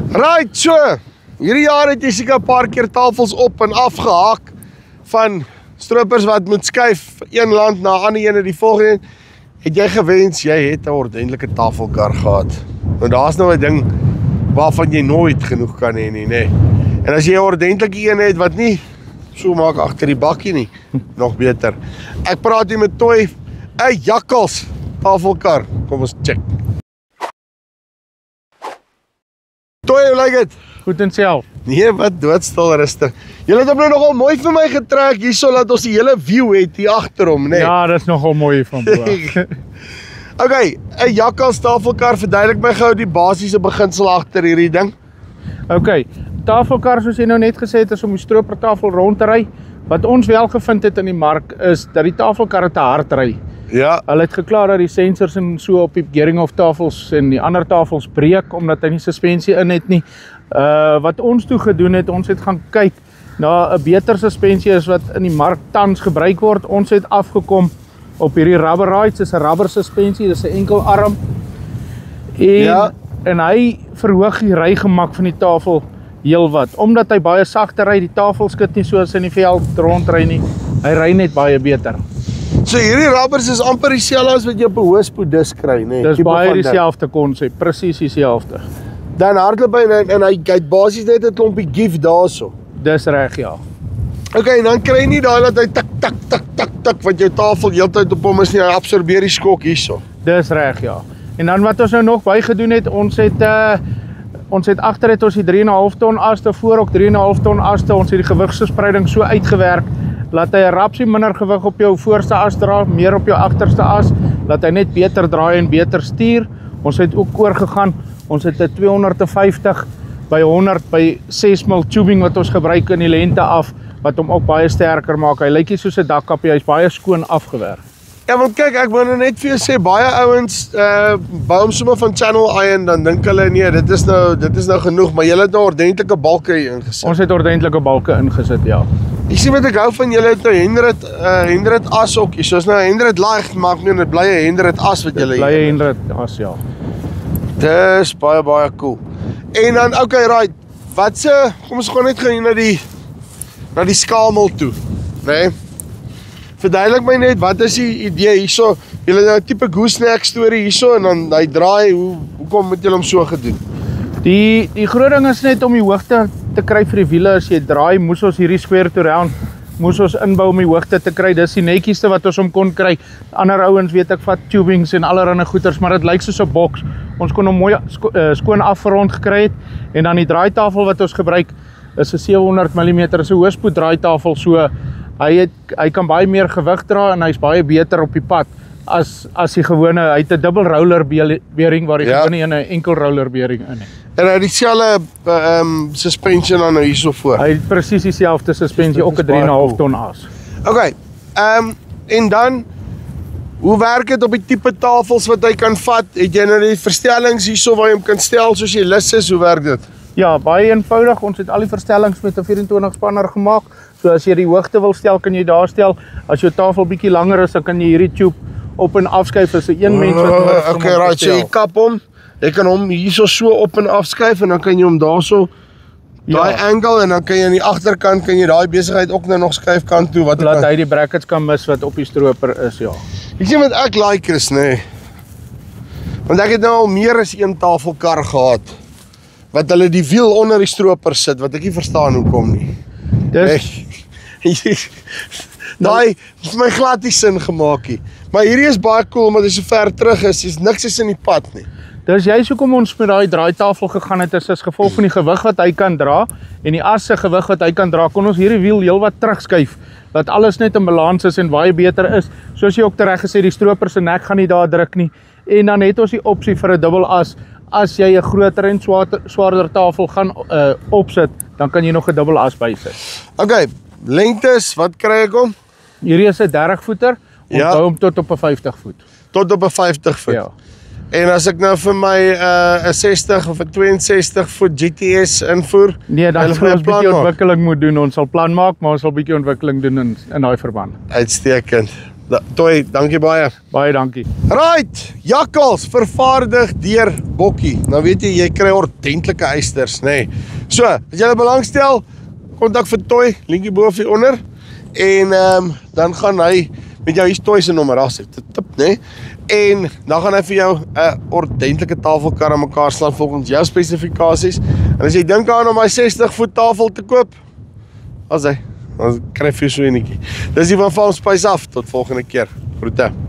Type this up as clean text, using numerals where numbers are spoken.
Right, so, hierdie jaar het jy seker 'n paar keer tafels op en afgehaak van stroopers wat moet skuif een land na ander ene die volgende. Het jy gewens jy het 'n ordentlike tafelkar gehad? Want daar's nou 'n ding waarvan jy nooit genoeg kan hê nie, nê. En as jy 'n ordentlike een het wat nie so maak agter die bakkie nie, nog beter. Ek praat hier met Toy, 'n Jakkals tafelkar. Kom ons check. Toy, hoe lyk dit? Goed en self. Nee, wat doodstil rustig. Julle het hom nou nogal mooi vir my getrek hierso laat ons die hele view het hier agter hom, nee. Ja, dis nogal mooi van bo. Okay, 'n Jakkals tafelkar, verduidelik my gou die basiese beginsel agter hierdie ding. Okay, tafelkar soos jy nou net gesê het is om die stropertafel rond te ry. Wat ons wel gevind het in die mark is dat die tafelkarre te hard ry. Ja. Hulle het geklaar dat die sensors en so op die Geringhof tafels en die ander tafels breek omdat hy nie suspensie in het nie. Wat ons toe gedoen het, ons het gaan kyk na 'n beter suspensie is wat in die mark tans gebruik word. Ons het afgekom op hierdie rubber rides, dis 'n rubber suspensie, dis 'n enkel arm. En hy verhoog die rygemak van die tafel heelwat. Omdat hy baie sagter ry, die tafel skud nie soos in die veld rondry nie. Hy ry net baie beter. So hierdie rubbers is amper dieselfde as wat jy op 'n hoëspoed dis kry, nê? Dis baie dieselfde konsep, presies dieselfde. Dan hardloop hy en hy het basies net 'n klompie gif daarso. Dis reg, ja. Okay, en dan kry jy nie daai dat hy tik tik tik tik tik wat jou tafel heeltyd op hom is nie, hy absorbeer die skok hierso. Dis reg, ja. En dan wat ons nou nog bygedoen het, ons het agter het ons die 3,5 ton aste, voor ook 3,5 ton aste, ons het die gewigsverspreiding so uitgewerk laat hy 'n rapsie minder gewig op jou voorste as dra, meer op jou agterste as, laat hy net beter draai en beter stuur. Ons het ook oorgegaan, ons het 'n 250 by 100 by 6 mil tubing wat ons gebruik in die lente af, wat hom ook baie sterker maak. Hy lyk nie soos 'n dakkappie, hy's baie skoon afgewerk. Ja, want kyk, ek wil net vir jou sê, baie ouens bou hom sommer van Channel Iron, dan dink hulle, nee, dit is nou genoeg, maar julle het nou ordentlike balke hier ingesit. Ons het ordentlike balke ingesit, ja. Jy sien wat ek hou van julle het nou Hendrit as ook, soos nou Hendrit lag, maak nie, dit bly 'n Hendrit as wat julle hier. Bly 'n Hendrit as, ja. Dis baie cool. En dan, okay, right, kom ons gaan net gaan na die skamel toe, né? Verduidelik my net, wat is die idee hierso? Julle het nou 'n tipe gooseneck storie hierso en dan hy draai, hoekom het julle hom so gedoen? Die groot ding is net om die hoogte te kry vir die wiele. As jy draai, moes ons hierdie square to round inbou om die hoogte te kry. Dis die netjieste wat ons hom kon kry. Ander ouens weet ek vat tubings en allerlei goeders, maar dit lyk soos 'n boks. Ons kon hom mooi skoon afgerond gekry het en dan die draaitafel wat ons gebruik is 'n 700 mm, is 'n hoëspoed draaitafel, so hy kan baie meer gewig dra en hy's baie beter op die pad as die gewone. Hy het 'n dubbel roller bearing waar die gewone een 'n enkel roller bearing in het. En hy het dieselfde suspension dan nou hierso voor. Hy het presies dieselfde suspensie, ook 'n 3,5 ton as. Okay. En dan hoe werk dit op die tipe tafels wat hy kan vat? Het jy nou die verstellings hierso waar jy hom kan stel soos jy lus is? Hoe werk dit? Ja, baie eenvoudig. Ons het al die verstellings met 'n 24 spanner gemaak. So as jy die hoogte wil stel, kan jy daar stel. As jou tafel bietjie langer is, dan kan jy hierdie tube op en afskuif as 'n een mens wat okay, right, so jy kap hom. Jy kan hom hierso so op en afskuif en dan kan jy hom daarso daai angle en dan kan jy aan die agterkant kan jy daai besigheid ook nou nog skuif kant toe wat laat hy die brackets kan mis wat op die stroper is, ja. Jy sien wat ek like, Chris, nee. Want ek het nou al meer as een tafelkar gehad wat hulle die wiel onder die stroper sit wat ek nie verstaan hoekom nie. Dis daai het my glad nie sin gemaak nie. Maar hierdie is baie cool omdat hy so ver terug is, niks is in die pad nie. Dis juist hoekom ons met daai draaitafel gegaan het, is as gevolg van die gewig wat hy kan dra en die as se gewig wat hy kan dra, kon ons hierdie wiel heelwat terugskuif, dat alles net in balans is en baie beter is. Soos jy ook tereg gesê, die stroper se nek gaan nie daar druk nie. En dan het ons die opsie vir 'n dubbel as jy 'n groter en swaarder tafel gaan opsit, dan kan jy nog 'n dubbel as bysit. Okay, lengtes, wat kry ek hom? Hierdie is 'n 30 voeter, ons bou hom tot op 'n 50 voet. Tot op 'n 50 voet. Ja. En as ek nou vir my 'n 60 of 'n 62 voet GTS invoer, nee, dan sal ons bietjie ontwikkeling moet doen. Ons sal plan maak, maar ons sal bietjie ontwikkeling doen in daai verband. Uitstekend. Toy, dankie baie. Baie dankie. Right, jakkals vervaardig deur Bokkie. Nou weet jy kry ordentlike eisters, nê. So, as jy belangstel, kontak vir Toy, linkie bo of onder. En dan gaan hy met jou hier's Toy se nommer, daar sê tip, nê. En dan gaan hy vir jou 'n ordentlike tafelkar aan mekaar slaan volgens jou spesifikasies. En as jy dink aan om hy 60 voet tafel te koop, dan kry jy so enetjie. Dis die van Farm Spice af, tot volgende keer. Groete.